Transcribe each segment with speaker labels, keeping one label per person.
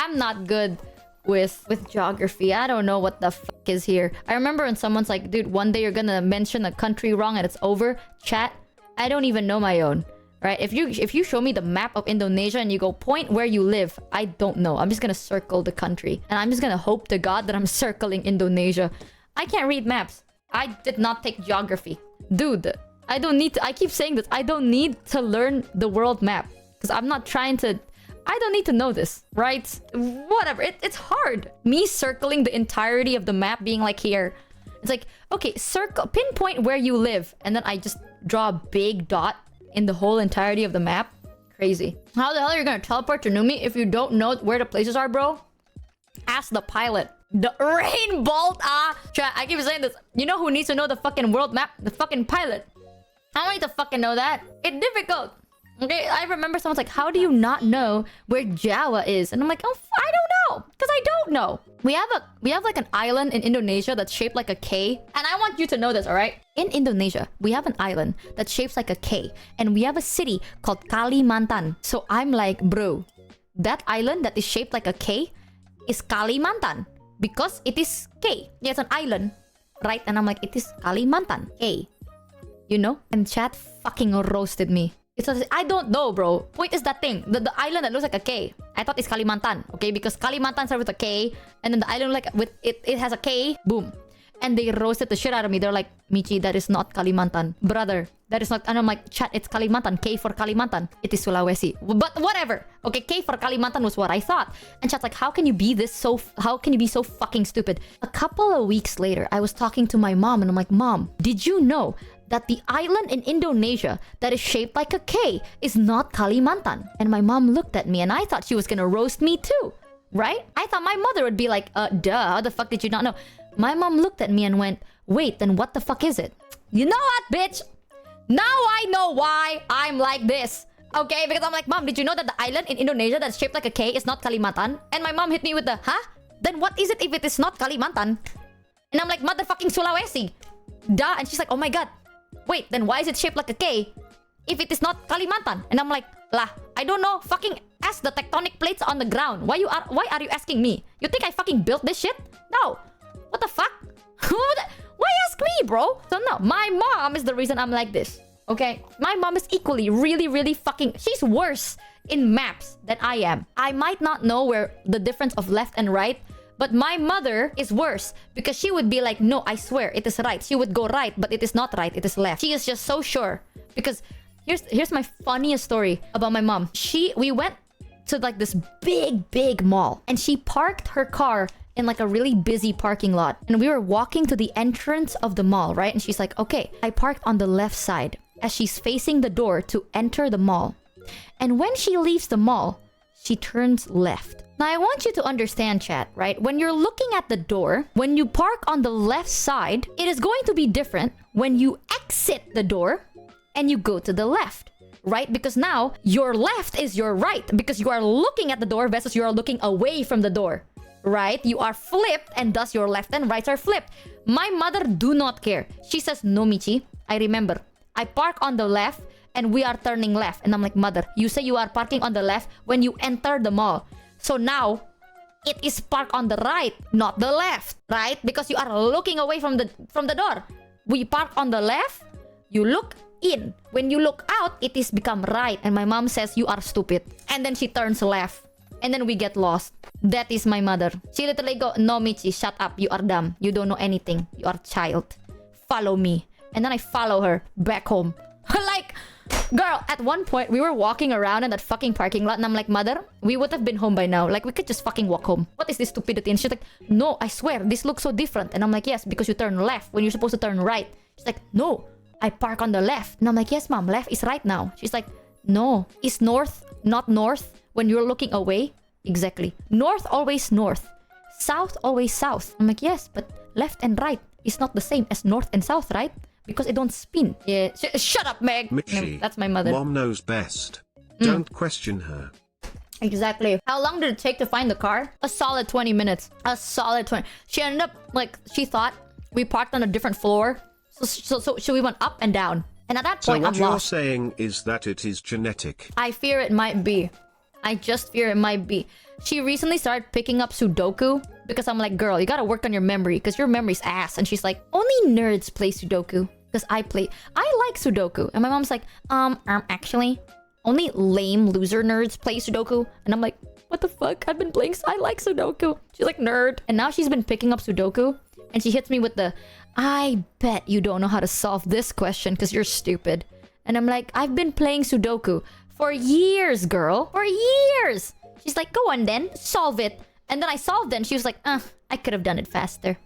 Speaker 1: I'm not good with geography. I don't know what the fuck is here. I remember when someone's like, dude, one day you're gonna mention a country wrong and it's over. Chat, I don't even know my own. Right? If you show me the map of Indonesia and you go point where you live, I don't know. I'm just gonna circle the country. And I'm just gonna hope to God that I'm circling Indonesia. I can't read maps. I did not take geography. Dude, I don't need to... I keep saying this. I don't need to learn the world map. Because I'm not trying to... I don't need to know this, right? Whatever. It's hard. Me circling the entirety of the map being like here. It's like, okay, circle... Pinpoint where you live. And then I just draw a big dot in the whole entirety of the map. Crazy. How the hell are you gonna teleport to Numi if you don't know where the places are, bro? Ask the pilot. The rain bolt, Chat, I keep saying this. You know who needs to know the fucking world map? The fucking pilot. I don't need to fucking know that. It's difficult. Okay, I remember someone's like, how do you not know where Java is? And I'm like, oh, I don't know. Because I don't know. We have like an island in Indonesia that's shaped like a K. And I want you to know this, alright? In Indonesia, we have an island that's shaped like a K. And we have a city called Kalimantan. So I'm like, bro, that island that is shaped like a K is Kalimantan. Because it is K. Yeah, it's an island. Right? And I'm like, it is Kalimantan. K. You know? And chat fucking roasted me. It's a, I don't know, bro. Point is that thing. The island that looks like a K. I thought it's Kalimantan. Okay? Because Kalimantan starts with a K. And then the island like with it has a K. Boom. And they roasted the shit out of me. They're like, Michi, that is not Kalimantan. Brother, that is not... And I'm like, chat, it's Kalimantan. K for Kalimantan. It is Sulawesi. But whatever. Okay, K for Kalimantan was what I thought. And chat's like, how can you be so fucking stupid? A couple of weeks later, I was talking to my mom and I'm like, Mom, did you know that the island in Indonesia that is shaped like a K is not Kalimantan? And my mom looked at me and I thought she was gonna roast me too. Right? I thought my mother would be like, duh, how the fuck did you not know? My mom looked at me and went, wait, then what the fuck is it? You know what, bitch? Now I know why I'm like this. Okay, because I'm like, Mom, did you know that the island in Indonesia that's shaped like a K is not Kalimantan? And my mom hit me with the, huh? Then what is it if it is not Kalimantan? And I'm like, motherfucking Sulawesi. Duh. And she's like, oh my god. Wait, then why is it shaped like a K if it is not Kalimantan? And I'm like, lah, I don't know. Fucking ask the tectonic plates on the ground. Why are you asking me? You think I fucking built this shit? No. What the fuck? Why ask me, bro? So no, my mom is the reason I'm like this. Okay? My mom is equally really fucking... She's worse in maps than I am. I might not know where the difference of left and right, but my mother is worse because she would be like, no, I swear, it is right. She would go right, but it is not right. It is left. She is just so sure. Because here's my funniest story about my mom. We went to like this big mall and she parked her car in like a really busy parking lot. And we were walking to the entrance of the mall, right? And she's like, okay, I parked on the left side as she's facing the door to enter the mall. And when she leaves the mall, she turns left. Now, I want you to understand, chat, right? When you're looking at the door, when you park on the left side, it is going to be different when you exit the door and you go to the left, right? Because now your left is your right because you are looking at the door versus you are looking away from the door. Right? You are flipped and thus your left and rights are flipped. My mother do not care. She says, no, Michi, I remember. I park on the left and we are turning left. And I'm like, mother, you say you are parking on the left when you enter the mall. So now, it is parked on the right, not the left. Right? Because you are looking away from the door. We park on the left, you look in. When you look out, it is become right. And my mom says, you are stupid. And then she turns left. And then we get lost. That is my mother. She literally go, no, Michi, shut up. You are dumb. You don't know anything. You are a child. Follow me. And then I follow her back home. Like, girl, at one point, we were walking around in that fucking parking lot. And I'm like, mother, we would have been home by now. Like, we could just fucking walk home. What is this stupidity? And she's like, no, I swear, this looks so different. And I'm like, yes, because you turn left when you're supposed to turn right. She's like, no, I park on the left. And I'm like, yes, mom, left is right now. She's like, no, is north not north when you're looking away? Exactly. North always north. South always south. I'm like, yes, but left and right is not the same as north and south, right? Because it don't spin. Yeah. Shut up, Meg.
Speaker 2: Michi,
Speaker 1: that's my mother.
Speaker 2: Mom knows best. Don't question her.
Speaker 1: Exactly. How long did it take to find the car? A solid 20 minutes. A solid 20. She ended up, like, she thought we parked on a different floor. So we went up and down. And at that point,
Speaker 2: so what
Speaker 1: I'm
Speaker 2: you're
Speaker 1: lost.
Speaker 2: saying is that it is genetic.
Speaker 1: I fear it might be. I just fear it might be. She recently started picking up Sudoku because I'm like, girl, you gotta work on your memory because your memory's ass. And she's like, only nerds play Sudoku because I like Sudoku. And my mom's like, actually, only lame loser nerds play Sudoku. And I'm like, what the fuck? I've been playing, I like Sudoku. She's like, nerd. And now she's been picking up Sudoku and she hits me with the, I bet you don't know how to solve this question because you're stupid. And I'm like, I've been playing Sudoku for years, girl. For years. She's like, go on then, solve it. And then I solved it and she was like, I could have done it faster.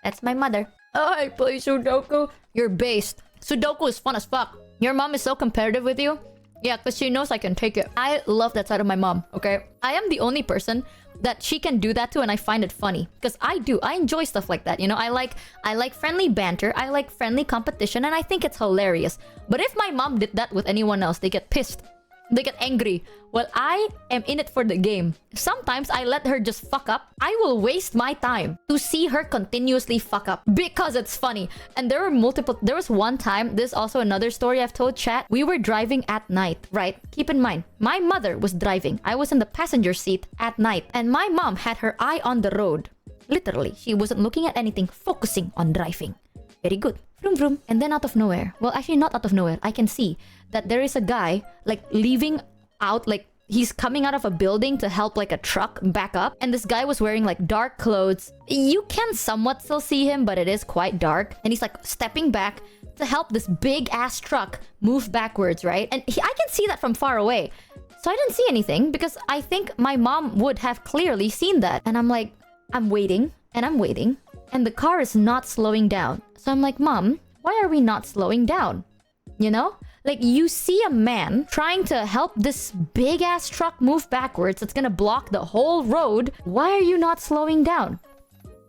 Speaker 1: That's my mother. Oh, I play Sudoku. You're based. Sudoku is fun as fuck. Your mom is so competitive with you. Yeah, because she knows I can take it. I love that side of my mom, okay? I am the only person that she can do that to and I find it funny. Because I enjoy stuff like that, you know? I like friendly banter, I like friendly competition, and I think it's hilarious. But if my mom did that with anyone else, they get pissed. They get angry. Well, I am in it for the game. Sometimes I let her just fuck up. I will waste my time to see her continuously fuck up because it's funny. And there was one time, this is also another story I've told chat. We were driving at night, right? Keep in mind, my mother was driving. I was in the passenger seat at night and my mom had her eye on the road. Literally, she wasn't looking at anything, focusing on driving. Very good. Vroom vroom. And then out of nowhere, well, actually not out of nowhere, I can see that there is a guy like leaving out, like he's coming out of a building to help like a truck back up. And this guy was wearing like dark clothes. You can somewhat still see him, but it is quite dark. And he's like stepping back to help this big ass truck move backwards, right? And I can see that from far away. So I didn't see anything because I think my mom would have clearly seen that. And I'm like, I'm waiting and I'm waiting. And the car is not slowing down. So I'm like, Mom, why are we not slowing down? You know? Like, you see a man trying to help this big-ass truck move backwards that's gonna block the whole road. Why are you not slowing down?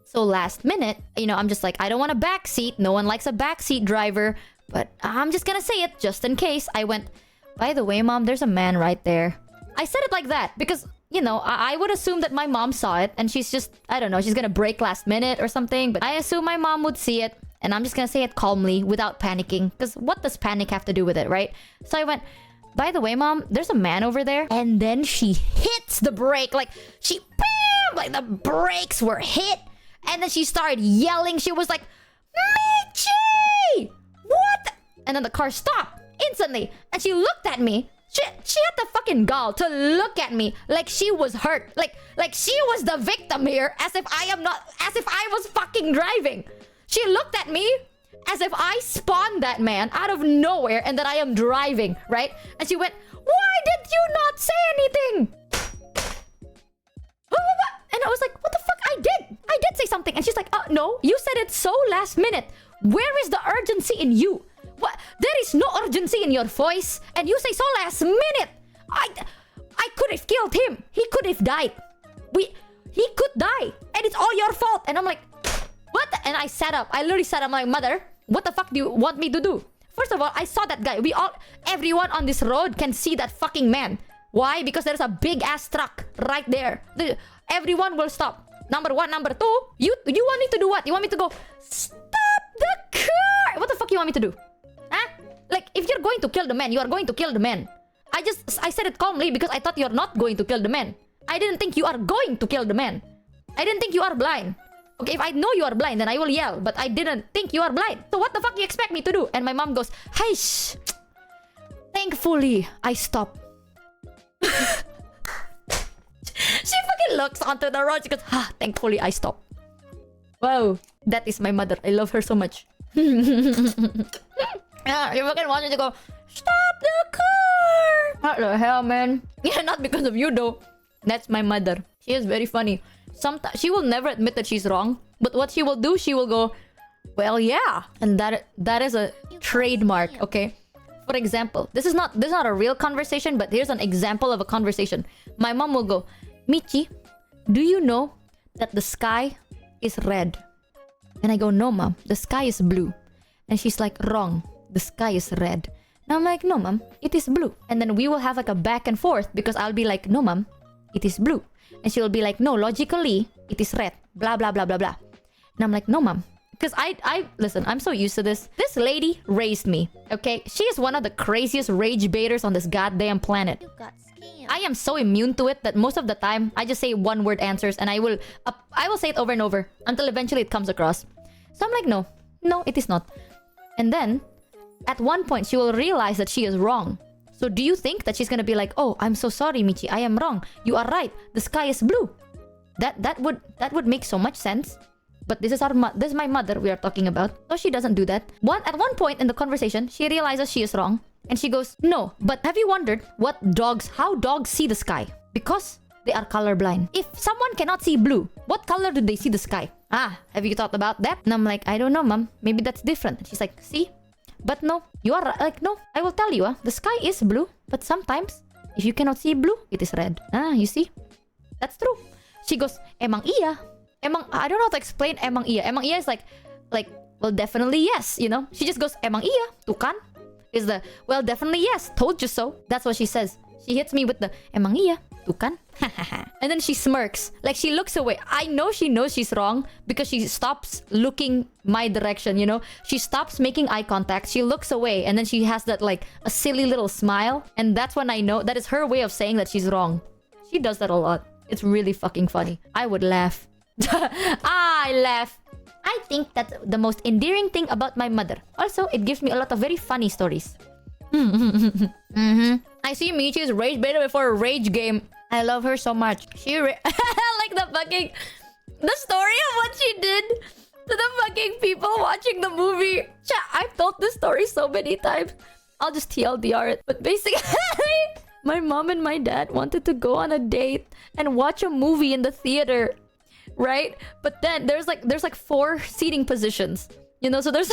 Speaker 1: So last minute, you know, I'm just like, I don't want a backseat. No one likes a backseat driver. But I'm just gonna say it just in case. I went, by the way, Mom, there's a man right there. I said it like that because, you know, I would assume that my mom saw it and she's just, I don't know, she's gonna brake last minute or something. But I assume my mom would see it. And I'm just gonna say it calmly without panicking. Because what does panic have to do with it, right? So I went, by the way, Mom, there's a man over there. And then she hits the brake. Like, she, bam! Like, the brakes were hit. And then she started yelling. She was like, Michi! What? And then the car stopped instantly. And she looked at me. She had the fucking gall to look at me like she was hurt. Like she was the victim here. As if I was fucking driving. She looked at me as if I spawned that man out of nowhere and that I am driving, right? And she went, why did you not say anything? And I was like, what the fuck? I did say something. And she's like, no, you said it so last minute. Where is the urgency in you? What? There is no urgency in your voice. And you say so last minute. I could have killed him. He could have died. He could die. And it's all your fault. And I'm like, what? And I sat up. I literally sat up. I'm like, Mother, what the fuck do you want me to do? First of all, I saw that guy. Everyone on this road can see that fucking man. Why? Because there's a big ass truck right there. Everyone will stop. Number one. Number two, you want me to do what? You want me to go, stop the car? What the fuck you want me to do? Huh? Like, if you're going to kill the man, you are going to kill the man. I said it calmly because I thought you're not going to kill the man. I didn't think you are going to kill the man. I didn't think you are blind. Okay, if I know you are blind, then I will yell. But I didn't think you are blind. So what the fuck you expect me to do? And my mom goes, hey, shh. Thankfully, I stopped. She fucking looks onto the road. She goes, thankfully, I stopped. Wow, that is my mother. I love her so much. Yeah, you fucking want her to go, stop the car. What the hell, man? Yeah, not because of you, though. That's my mother. She is very funny. Sometimes she will never admit that she's wrong, but what she will do, she will go, well, yeah. And that is a trademark, okay? For example, this is not a real conversation, but here's an example of a conversation. My mom will go, Michi, do you know that the sky is red? And I go, no, Mom, the sky is blue. And she's like, wrong, the sky is red. And I'm like, no, Mom, it is blue. And then we will have like a back and forth because I'll be like, no, Mom, it is blue. And she will be like, no, logically, it is red. Blah, blah, blah, blah, blah. And I'm like, no, Mom. Because listen, I'm so used to this. This lady raised me, okay? She is one of the craziest rage baiters on this goddamn planet. I am so immune to it that most of the time I just say one word answers and I will say it over and over until eventually it comes across. So I'm like, no, it is not. And then at one point she will realize that she is wrong. So do you think that she's gonna be like, oh, I'm so sorry, Michi, I am wrong. You are right. The sky is blue. That would make so much sense. But this is my mother we are talking about. So she doesn't do that. At one point in the conversation, she realizes she is wrong. And she goes, no, but have you wondered how dogs see the sky? Because they are colorblind. If someone cannot see blue, what color do they see the sky? Have you thought about that? And I'm like, I don't know, mom. Maybe that's different. And she's like, see? But no, you are like, no, I will tell you, the sky is blue. But sometimes, if you cannot see blue, it is red. You see? That's true. She goes, emang iya? I don't know how to explain emang iya. Emang iya is like, well, definitely yes, you know? She just goes, emang iya, tuh kan? Is the, well, definitely yes, told you so. That's what she says. She hits me with the, emang iya, tuh kan? And then she smirks. Like, she looks away. I know she knows she's wrong because she stops looking my direction, you know? She stops making eye contact. She looks away and then she has that, like, a silly little smile. And that's when I know that is her way of saying that she's wrong. She does that a lot. It's really fucking funny. I would laugh. I laugh. I think that's the most endearing thing about my mother. Also, it gives me a lot of very funny stories. I see Michi's rage beta before a rage game. I love her so much. Like the story of what she did to the fucking people watching the movie. I've told this story so many times. I'll just TLDR it. But basically, my mom and my dad wanted to go on a date and watch a movie in the theater. Right? But then there's like 4 seating positions. You know, so there's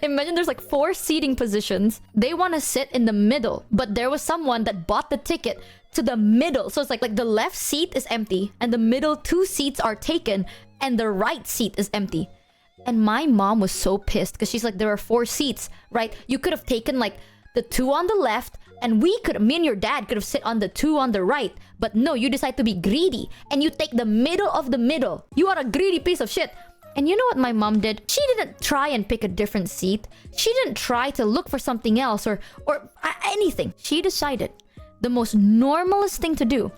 Speaker 1: imagine there's like 4 seating positions. They want to sit in the middle, but there was someone that bought the ticket to the middle. So it's like the left seat is empty and the middle 2 seats are taken and the right seat is empty. And my mom was so pissed because she's like, there are 4 seats, right? You could have taken like the 2 on the left, and me and your dad could have sit on the 2 on the right. But no, you decide to be greedy and you take the middle of the middle. You are a greedy piece of shit. And you know what my mom did? She didn't try and pick a different seat. She didn't try to look for something else or anything. She decided the most normalest thing to do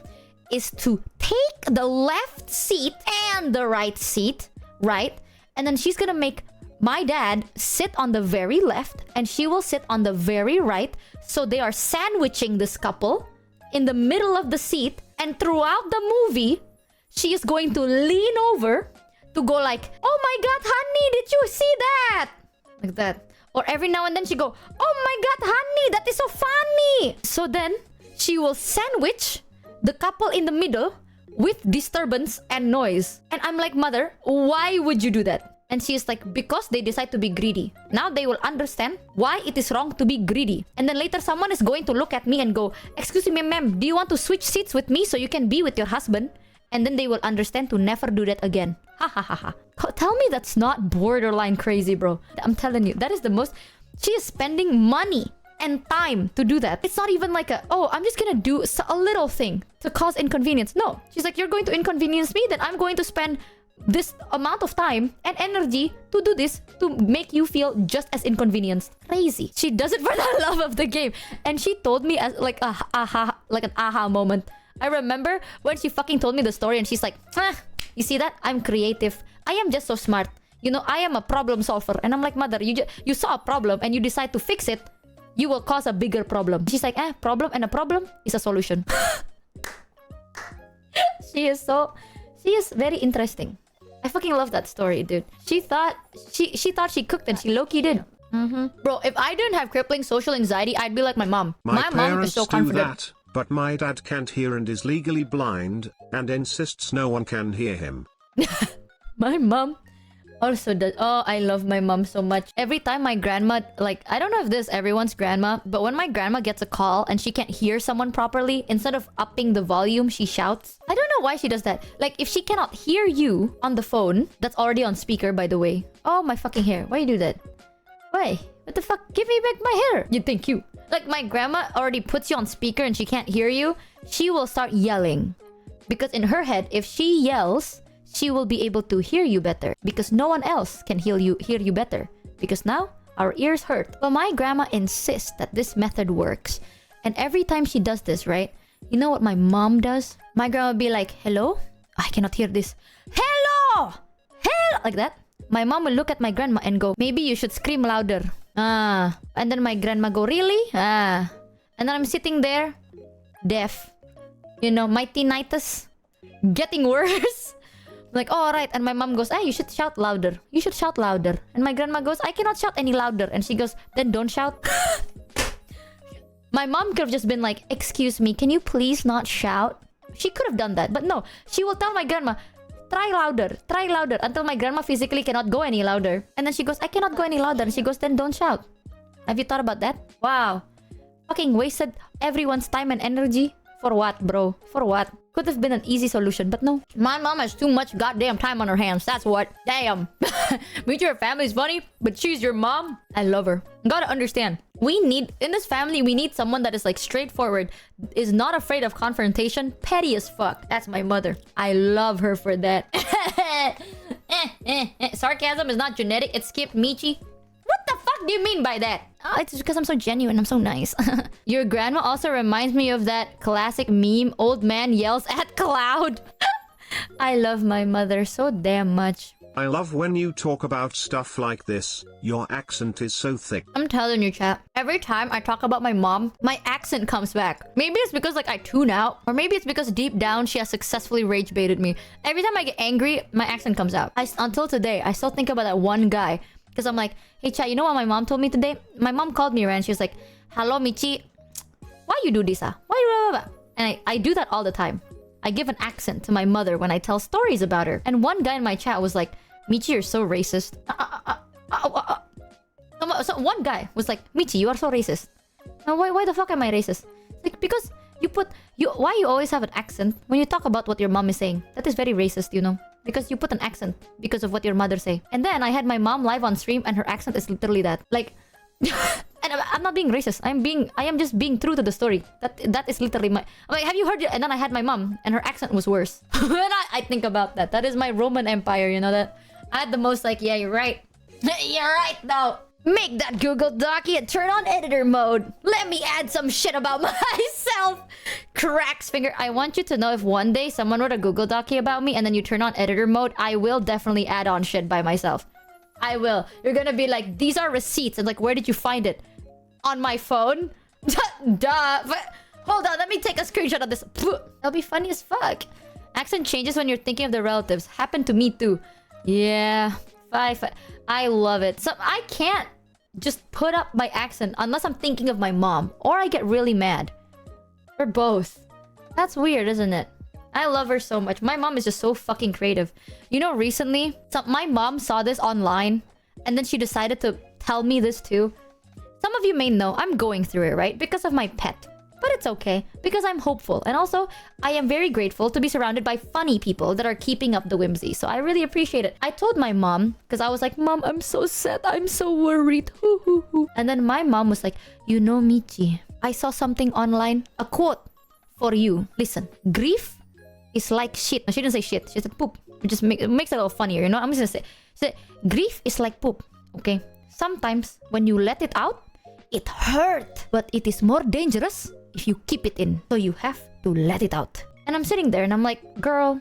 Speaker 1: is to take the left seat and the right seat, right? And then she's gonna make my dad sit on the very left and she will sit on the very right. So they are sandwiching this couple in the middle of the seat. And throughout the movie, she is going to lean over to go like, oh my god, honey, did you see that? Like that. Or every now and then she go, oh my god, honey, that is so funny. So then she will sandwich the couple in the middle with disturbance and noise. And I'm like, mother, why would you do that? And she is like, because they decide to be greedy. Now they will understand why it is wrong to be greedy. And then later someone is going to look at me and go, excuse me, ma'am, do you want to switch seats with me so you can be with your husband? And then they will understand to never do that again. Ha ha ha ha. Tell me that's not borderline crazy, bro. I'm telling you, that is the most... She is spending money and time to do that. It's not even like I'm just gonna do a little thing to cause inconvenience. No. She's like, you're going to inconvenience me, then I'm going to spend this amount of time and energy to do this to make you feel just as inconvenienced. Crazy. She does it for the love of the game. And she told me as like an aha moment. I remember when she fucking told me the story and she's like, you see that? I'm creative. I am just so smart. You know, I am a problem solver. And I'm like, mother, you saw a problem and you decide to fix it, you will cause a bigger problem. She's like, problem and a problem is a solution. She is very interesting. I fucking love that story, dude. She thought she cooked and she low-key did. Bro, if I didn't have crippling social anxiety, I'd be like my mom. My mom is so confident.
Speaker 2: That, but my dad can't hear and is legally blind and insists no one can hear him.
Speaker 1: My mom also does. Oh, I love my mom so much. Every time my grandma, like, I don't know if this is everyone's grandma, but when my grandma gets a call and she can't hear someone properly, instead of upping the volume, she shouts. I don't know why she does that. Like, if she cannot hear you on the phone, that's already on speaker, by the way. Oh, my fucking hair. Why you do that? Why? What the fuck? Give me back my hair. You think you. Like, my grandma already puts you on speaker and she can't hear you. She will start yelling. Because in her head, if she yells, she will be able to hear you better. Because no one else can hear you better. Because now, our ears hurt. But my grandma insists that this method works. And every time she does this, right? You know what my mom does? My grandma would be like, hello? I cannot hear this. Hello! Hello! Like that. My mom will look at my grandma and go, maybe you should scream louder. Ah. And then my grandma go, really? Ah. And then I'm sitting there, deaf. You know, my tinnitus getting worse. Like, oh, right. And my mom goes, hey, you should shout louder. You should shout louder. And my grandma goes, I cannot shout any louder. And she goes, then don't shout. My mom could have just been like, excuse me, can you please not shout? She could have done that. But no, she will tell my grandma, try louder, until my grandma physically cannot go any louder. And then she goes, I cannot go any louder. And she goes, then don't shout. Have you thought about that? Wow. Fucking wasted everyone's time and energy. For what, bro? For what? Could have been an easy solution, but no. My mom has too much goddamn time on her hands. That's what. Damn. Meet your family's funny, but she's your mom. I love her. You gotta understand. We need, in this family, we need someone that is like straightforward, is not afraid of confrontation, petty as fuck. That's my mother. I love her for that. Sarcasm is not genetic. It skipped Michi. What the fuck do you mean by that? Oh, it's just because I'm so genuine. I'm so nice. Your grandma also reminds me of that classic meme, old man yells at cloud. I love my mother so damn much.
Speaker 2: I love when you talk about stuff like this. Your accent is so thick.
Speaker 1: I'm telling you, chat. Every time I talk about my mom, my accent comes back. Maybe it's because like I tune out, or maybe it's because deep down she has successfully rage baited me. Every time I get angry, my accent comes out. Until today, I still think about that one guy. Because I'm like, hey, chat, you know what my mom told me today? My mom called me around. She was like, hello, Michi. Why you do this, ah? Why you... And I do that all the time. I give an accent to my mother when I tell stories about her. And one guy in my chat was like, Michi, you're so racist. So one guy was like, Michi, you are so racist. Now, why the fuck am I racist? Like, because why you always have an accent when you talk about what your mom is saying? That is very racist, you know? Because you put an accent because of what your mother say. And then I had my mom live on stream and her accent is literally that. Like, and I'm not being racist. I am just being true to the story. That is literally my... I'm like, have you heard it? And then I had my mom and her accent was worse. And I think about that. That is my Roman Empire, you know that? I had the most like, yeah, you're right. You're right, though. Make that Google Document and turn on editor mode. Let me add some shit about myself. Cracks finger. I want you to know if one day someone wrote a Google Document about me and then you turn on editor mode, I will definitely add on shit by myself. I will. You're gonna be like, these are receipts. And like, where did you find it? On my phone? Duh. But, hold on, let me take a screenshot of this. That'll be funny as fuck. Accent changes when you're thinking of the relatives. Happened to me too. Yeah. I love it. So I can't just put up my accent unless I'm thinking of my mom. Or I get really mad. Or both. That's weird, isn't it? I love her so much. My mom is just so fucking creative. You know, recently, my mom saw this online. And then she decided to tell me this too. Some of you may know I'm going through it, right? Because of my pet. But it's okay, because I'm hopeful. And also, I am very grateful to be surrounded by funny people that are keeping up the whimsy. So I really appreciate it. I told my mom, because I was like, Mom, I'm so sad. I'm so worried. And then my mom was like, you know, Michi, I saw something online. A quote for you. Listen, grief is like shit. No, she didn't say shit. She said poop. It just makes it a little funnier, you know? I'm just gonna say, grief is like poop, okay? Sometimes, when you let it out, it hurts. But it is more dangerous if you keep it in. So you have to let it out. And I'm sitting there and I'm like, girl,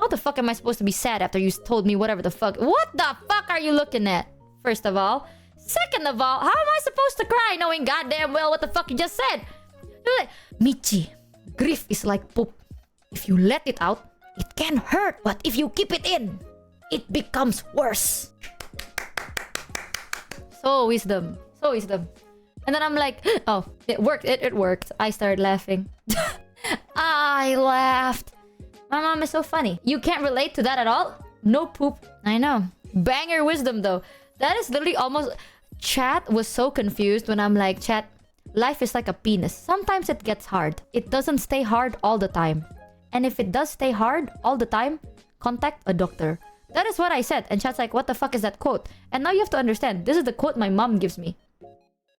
Speaker 1: how the fuck am I supposed to be sad after you told me whatever the fuck? What the fuck are you looking at? First of all. Second of all, how am I supposed to cry knowing goddamn well what the fuck you just said? Like, Michi, grief is like poop. If you let it out, it can hurt. But if you keep it in, it becomes worse. So wisdom. So wisdom. And then I'm like, oh, it worked. It worked. I started laughing. I laughed. My mom is so funny. You can't relate to that at all? No poop. I know. Banger wisdom, though. That is literally almost... Chat was so confused when I'm like, chat, life is like a penis. Sometimes it gets hard. It doesn't stay hard all the time. And if it does stay hard all the time, contact a doctor. That is what I said. And chat's like, what the fuck is that quote? And now you have to understand, this is the quote my mom gives me.